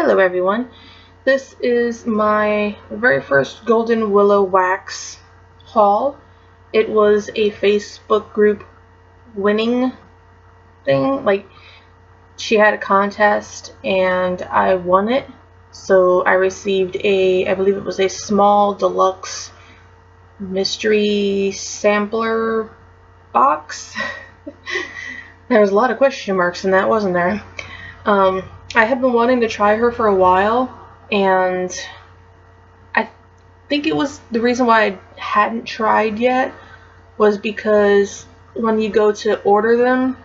Hello everyone, this is my very first Golden Willow Wax haul. It was a Facebook group winning thing, like she had a contest and I won it. So I received I believe it was a small deluxe mystery sampler box. There was a lot of question marks in that, wasn't there? I have been wanting to try her for a while, and I think it was the reason why I hadn't tried yet was because when you go to order them,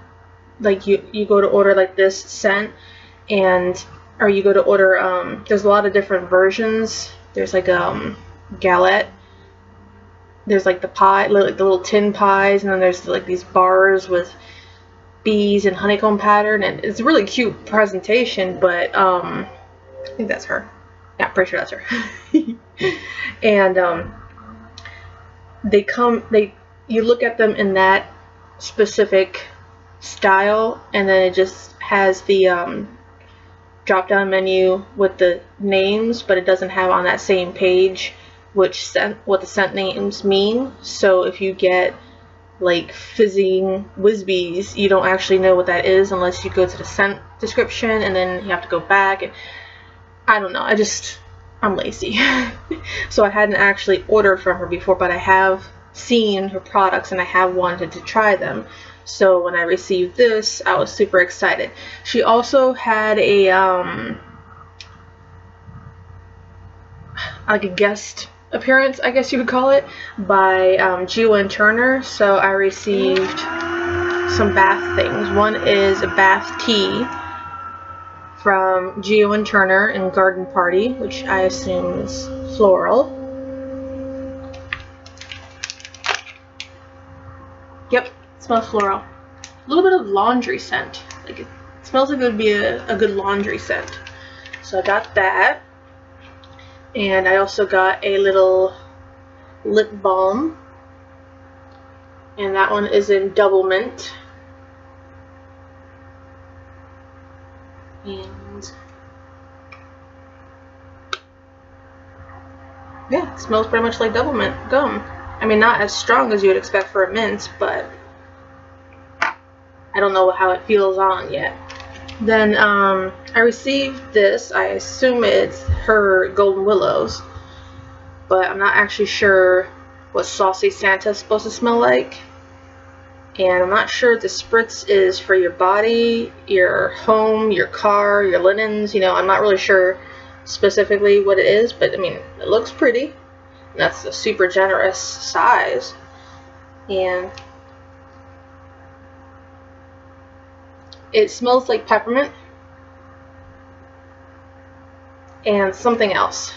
like you go to order like this scent, or you go to order, there's a lot of different versions. There's like galette, there's like the pie, like the little tin pies, and then there's like these bars with bees and honeycomb pattern, and it's a really cute presentation, but I think that's her. Yeah, pretty sure that's her. And you look at them in that specific style, and then it just has the drop down menu with the names, but it doesn't have on that same page what the scent names mean. So if you get like fizzing whiz-bees, you don't actually know what that is unless you go to the scent description, and then you have to go back, and I don't know, I'm lazy. So I hadn't actually ordered from her before, but I have seen her products and I have wanted to try them. So when I received this, I was super excited. She also had like a guest appearance, I guess you would call it, by Gio & Turner. So I received some bath things. One is a bath tea from Gio & Turner in Garden Party, which I assume is floral. Yep, it smells floral. A little bit of laundry scent. Like it smells like it would be a good laundry scent. So I got that. And I also got a little lip balm, and that one is in double mint. And yeah, it smells pretty much like double mint gum. I mean, not as strong as you would expect for a mint, but I don't know how it feels on yet. Then I received this. I assume it's her Golden Willows, but I'm not actually sure what Saucy Santa is supposed to smell like. And I'm not sure if the spritz is for your body, your home, your car, your linens. You know, I'm not really sure specifically what it is, but I mean, it looks pretty. And that's a super generous size. And it smells like peppermint and something else.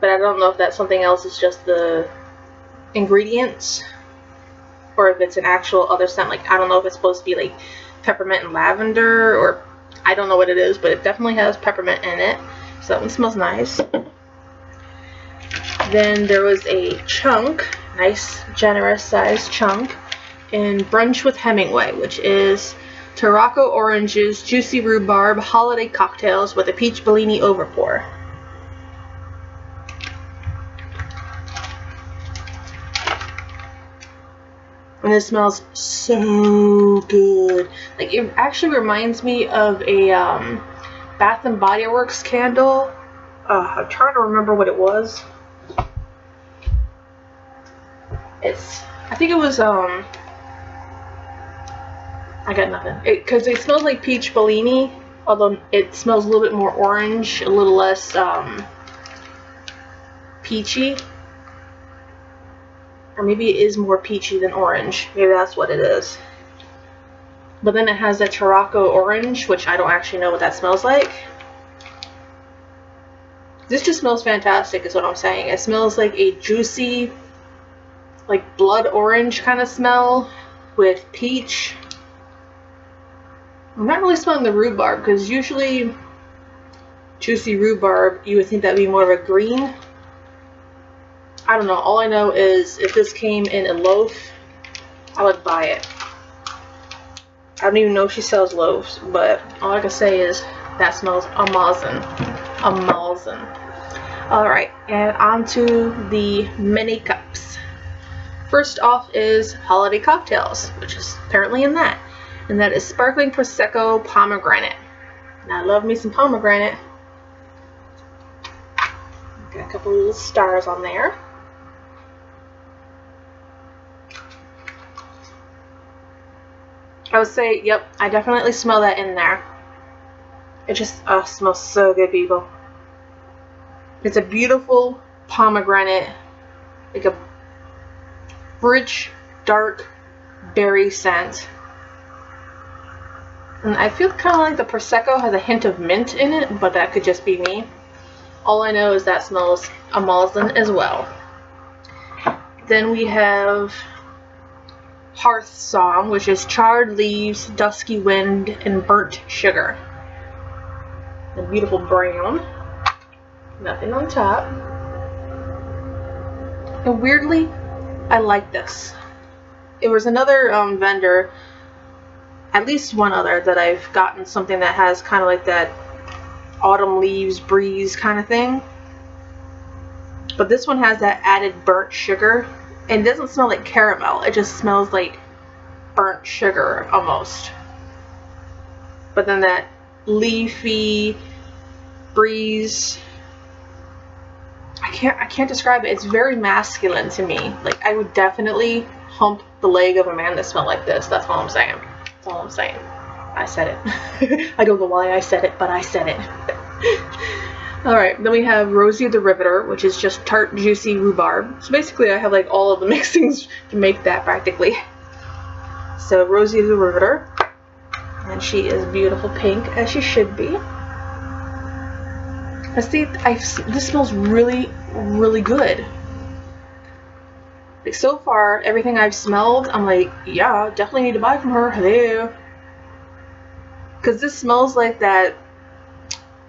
But I don't know if that something else is just the ingredients or if it's an actual other scent. Like, I don't know if it's supposed to be like peppermint and lavender, or I don't know what it is, but it definitely has peppermint in it. So that one smells nice. Then there was a chunk, nice generous sized chunk, in Brunch with Hemingway, which is Tarocco oranges, juicy rhubarb, holiday cocktails with a peach Bellini overpour. And it smells so good. Like, it actually reminds me of a Bath and Body Works candle. I'm trying to remember what it was. I think it was I got nothing. Because it smells like peach Bellini, although it smells a little bit more orange, a little less peachy. Or maybe it is more peachy than orange. Maybe that's what it is. But then it has that Tarocco orange, which I don't actually know what that smells like. This just smells fantastic, is what I'm saying. It smells like a juicy, like blood orange kind of smell with peach. I'm not really smelling the rhubarb, because usually juicy rhubarb, you would think that would be more of a green. I don't know. All I know is if this came in a loaf, I would buy it. I don't even know if she sells loaves, but all I can say is That smells amazing. Amazing. Alright, and on to the mini cups. First off is holiday cocktails, which is apparently in that. And that is sparkling Prosecco pomegranate. And I love me some pomegranate. Got a couple little stars on there. I would say, yep, I definitely smell that in there. It just smells so good, people. It's a beautiful pomegranate, like a rich, dark berry scent. And I feel kind of like the Prosecco has a hint of mint in it, but that could just be me. All I know is that smells amazing as well. Then we have Hearth Song, which is charred leaves, dusky wind, and burnt sugar. A beautiful brown. Nothing on top. And weirdly, I like this. It was another vendor, at least one other, that I've gotten something that has kind of like that autumn leaves breeze kind of thing. But this one has that added burnt sugar. And it doesn't smell like caramel. It just smells like burnt sugar almost. But then that leafy breeze, I can't describe it. It's very masculine to me. Like, I would definitely hump the leg of a man that smelled like this. That's all I'm saying. That's all I'm saying. I said it. I don't know why I said it, but I said it. Alright, then we have Rosie the Riveter, which is just tart, juicy rhubarb. So basically I have like all of the mixings to make that practically. So Rosie the Riveter. And she is beautiful pink, as she should be. I see, this smells really, really good. Like, so far, everything I've smelled, I'm like, yeah, definitely need to buy from her. Hello. Because this smells like that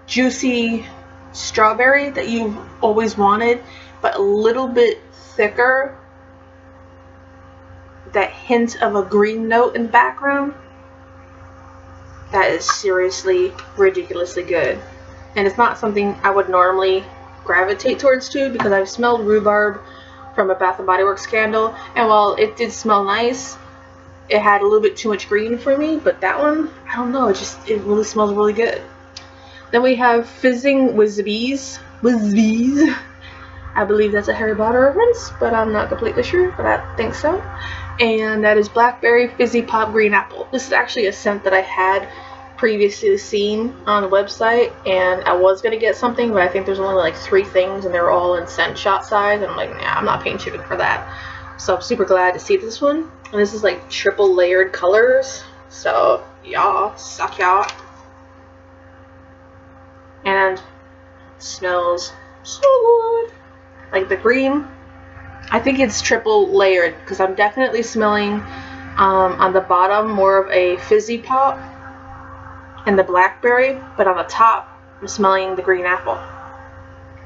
juicy strawberry that you've always wanted, but a little bit thicker. That hint of a green note in the background. That is seriously ridiculously good. And it's not something I would normally gravitate towards too, because I've smelled rhubarb from a Bath & Body Works candle, and while it did smell nice, it had a little bit too much green for me. But that one, I don't know, it really smells really good. Then we have Fizzing Whizbees. I believe that's a Harry Potter reference, but I'm not completely sure, but I think so. And that is Blackberry Fizzy Pop Green Apple. This is actually a scent that I had previously seen on the website, and I was going to get something, but I think there's only like 3 things, and they were all in scent shot size, and I'm like, nah, I'm not paying shipping for that. So I'm super glad to see this one. And this is like triple layered colors, so y'all, suck y'all. And smells so good. Like the green, I think it's triple layered, because I'm definitely smelling on the bottom more of a fizzy pop and the blackberry, but on the top I'm smelling the green apple.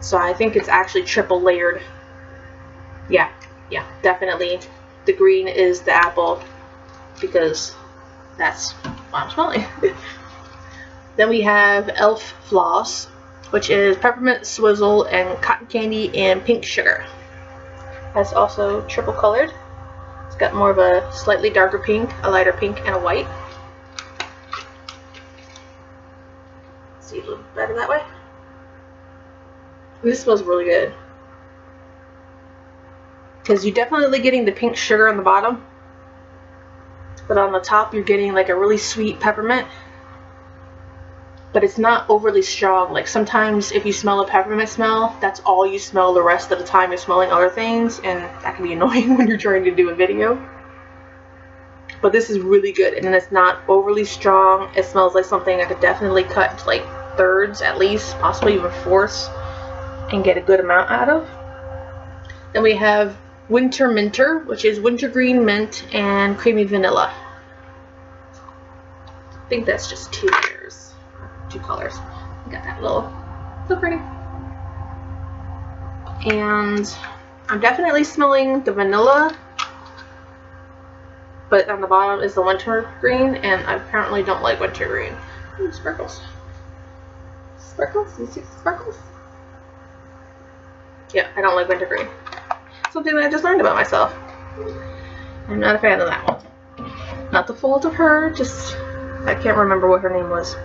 So I think it's actually triple layered. Yeah, definitely the green is the apple, because that's what I'm smelling. Then we have Elf Floss, which is peppermint swizzle and cotton candy and pink sugar. That's also triple colored. It's got more of a slightly darker pink, a lighter pink, and a white. See a little better that way. And this smells really good, because you're definitely getting the pink sugar on the bottom, but on the top you're getting like a really sweet peppermint. But it's not overly strong. Like sometimes if you smell a peppermint smell, that's all you smell the rest of the time you're smelling other things, and that can be annoying when you're trying to do a video. But this is really good, and it's not overly strong. It smells like something I could definitely cut into like thirds at least, possibly even fourths, and get a good amount out of. Then we have Winter Minter, which is wintergreen mint and creamy vanilla. I think that's just 2 layers. 2 colors. Got that little, so pretty. And I'm definitely smelling the vanilla, but on the bottom is the wintergreen, and I apparently don't like wintergreen. Ooh, sparkles. sparkles? Do you see the sparkles? Yeah, I don't like wintergreen. Something that I just learned about myself. I'm not a fan of that one. Not the fault of her, just I can't remember what her name was.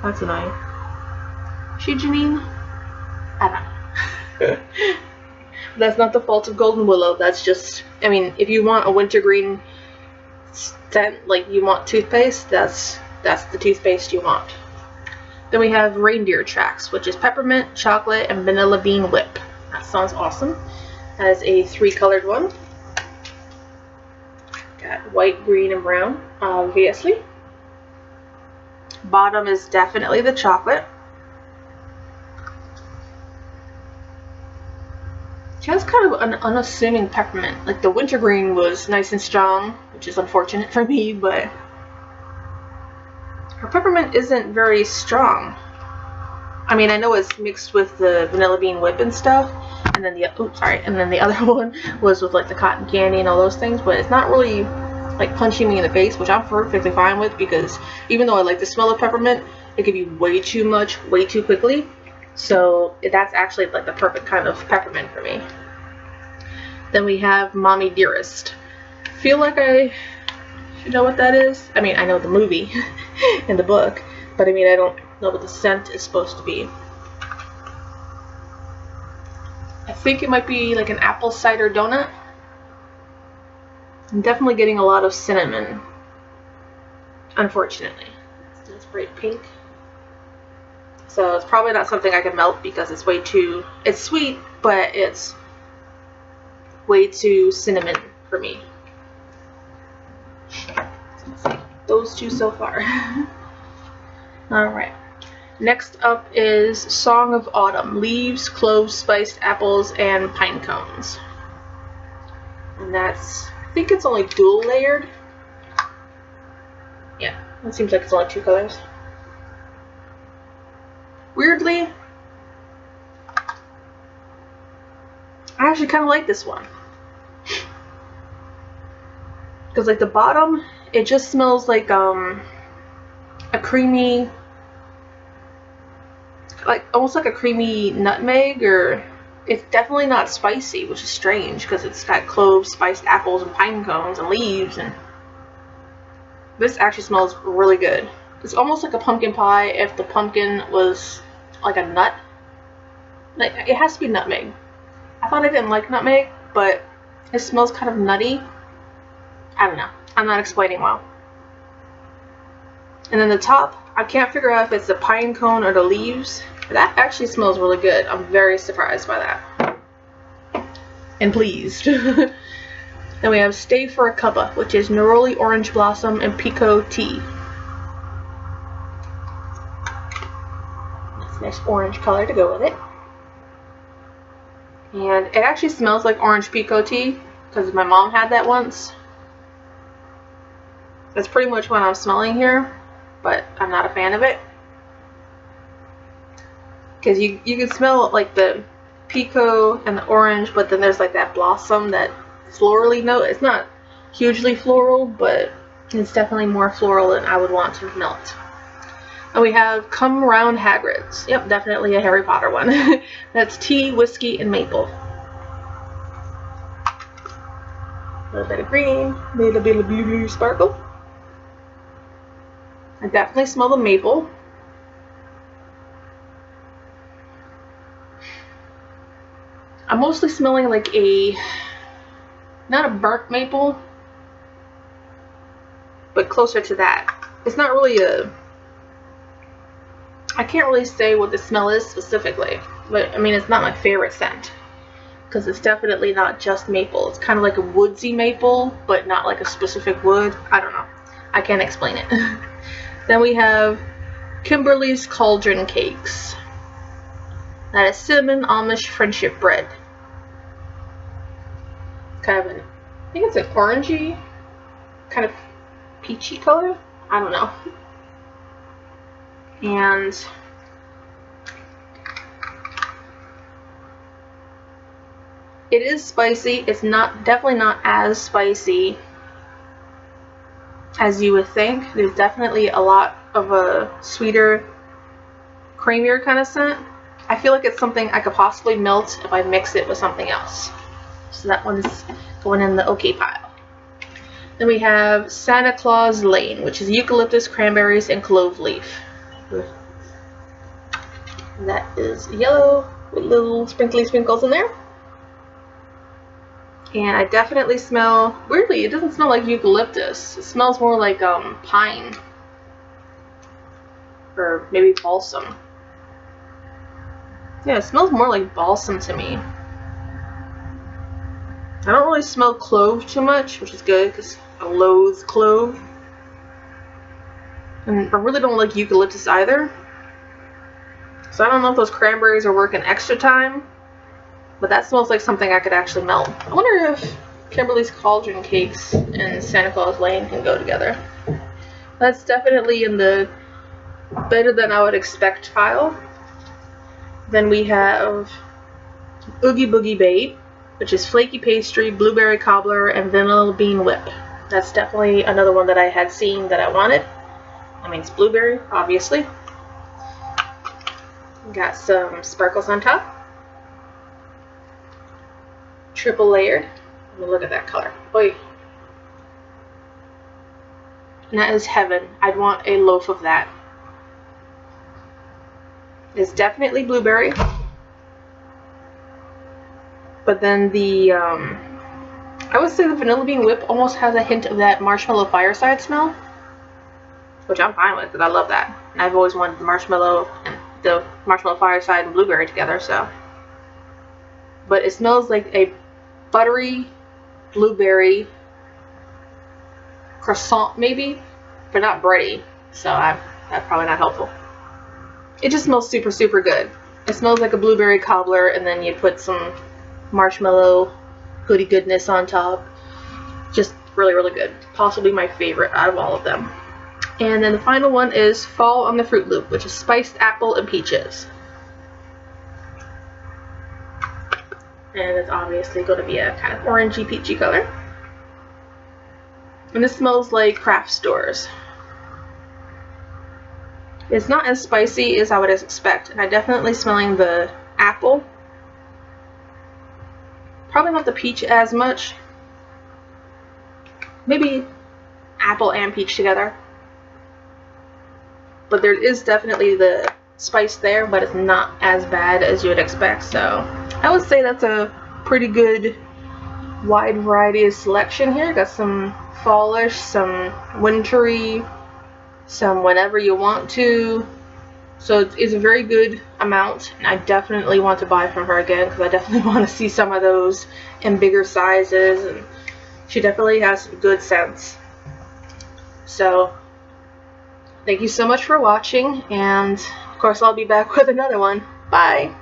That's annoying. She Janine? I don't know. That's not the fault of Golden Willow. That's just, I mean, if you want a wintergreen scent, like you want toothpaste, that's the toothpaste you want. Then we have Reindeer Tracks, which is peppermint, chocolate, and vanilla bean whip. That sounds awesome. Has a 3-colored one. Got white, green, and brown, obviously. Bottom is definitely the chocolate. She has kind of an unassuming peppermint. Like the wintergreen was nice and strong, which is unfortunate for me, but her peppermint isn't very strong. I mean, I know it's mixed with the vanilla bean whip and stuff, and then the other one was with like the cotton candy and all those things, but it's not really like punching me in the face, which I'm perfectly fine with, because even though I like the smell of peppermint, it can be way too much, way too quickly. So that's actually like the perfect kind of peppermint for me. Then we have Mommy Dearest. Feel like I should know what that is. I mean, I know the movie and the book, but I mean, I don't know what the scent is supposed to be. I think it might be like an apple cider donut. I'm definitely getting a lot of cinnamon, unfortunately. It's bright pink. So it's probably not something I can melt because it's way too, it's sweet, but it's way too cinnamon for me. Let's see, those two so far. Alright. Next up is Song of Autumn. Leaves, cloves, spiced apples, and pine cones. And that's, I think it's only dual layered. Yeah, it seems like it's only 2 colors. Weirdly, I actually kind of like this one. Because like the bottom, it just smells like a creamy, like almost like a creamy nutmeg, or it's definitely not spicy, which is strange because it's got cloves, spiced apples, and pine cones, and leaves, and this actually smells really good. It's almost like a pumpkin pie if the pumpkin was like a nut. Like, it has to be nutmeg. I thought I didn't like nutmeg, but it smells kind of nutty. I don't know. I'm not explaining well. And then the top, I can't figure out if it's the pine cone or the leaves. But that actually smells really good. I'm very surprised by that. And pleased. Then we have Stay for a Cuppa, which is Neroli Orange Blossom and Pico Tea. That's a nice orange color to go with it. And it actually smells like orange Pico tea, because my mom had that once. That's pretty much what I'm smelling here, but I'm not a fan of it. Because you can smell like the Pico and the orange, but then there's like that blossom, that florally note. It's not hugely floral, but it's definitely more floral than I would want to melt. And we have Come Round Hagrid's. Yep, definitely a Harry Potter one. That's tea, whiskey, and maple. A little bit of green, a little bit of blue sparkle. I definitely smell the maple. I'm mostly smelling like a, not a burnt maple, but closer to that. It's not really a, I can't really say what the smell is specifically, but I mean, it's not my favorite scent, because it's definitely not just maple. It's kind of like a woodsy maple, but not like a specific wood. I don't know. I can't explain it. Then we have Kimberly's Cauldron Cakes. That is cinnamon Amish friendship bread. Kind of an, I think it's an orangey, kind of peachy color. I don't know. And it is spicy. It's not, definitely not as spicy as you would think. There's definitely a lot of a sweeter creamier kind of scent. I feel like it's something I could possibly melt if I mix it with something else. So that one's going in the okay pile. Then we have Santa Claus Lane, which is eucalyptus, cranberries, and clove leaf. That is yellow with little sprinkly sprinkles in there. And I definitely smell, weirdly, it doesn't smell like eucalyptus. It smells more like pine. Or maybe balsam. Yeah, it smells more like balsam to me. I don't really smell clove too much, which is good because I loathe clove. And I really don't like eucalyptus either. So I don't know if those cranberries are working extra time, but that smells like something I could actually melt. I wonder if Kimberly's Cauldron Cakes and Santa Claus Lane can go together. That's definitely in the better than I would expect pile. Then we have Oogie Boogie Bait, which is flaky pastry, blueberry cobbler, and vanilla bean whip. That's definitely another one that I had seen that I wanted. I mean, it's blueberry, obviously. Got some sparkles on top. Triple layered. Let me look at that color. Oy. And that is heaven. I'd want a loaf of that. It's definitely blueberry. But then the, I would say the vanilla bean whip almost has a hint of that marshmallow fireside smell. Which I'm fine with, because I love that. And I've always wanted the marshmallow fireside and blueberry together, so. But it smells like a buttery blueberry croissant, maybe, but not bready. So that's probably not helpful. It just smells super, super good. It smells like a blueberry cobbler, and then you put some marshmallow goody goodness on top. Just really, really good. Possibly my favorite out of all of them. And then the final one is Fall on the Fruit Loop, which is spiced apple and peaches. And it's obviously going to be a kind of orangey peachy color. And this smells like craft stores. It's not as spicy as I would expect, and I'm definitely smelling the apple. Probably not the peach as much. Maybe apple and peach together. But there is definitely the spice there, but it's not as bad as you would expect. So I would say that's a pretty good wide variety of selection here. Got some fallish, some wintry, some whenever you want to. So it's a very good amount, and I definitely want to buy from her again because I definitely want to see some of those in bigger sizes, and she definitely has some good scents. So thank you so much for watching, and of course I'll be back with another one. Bye!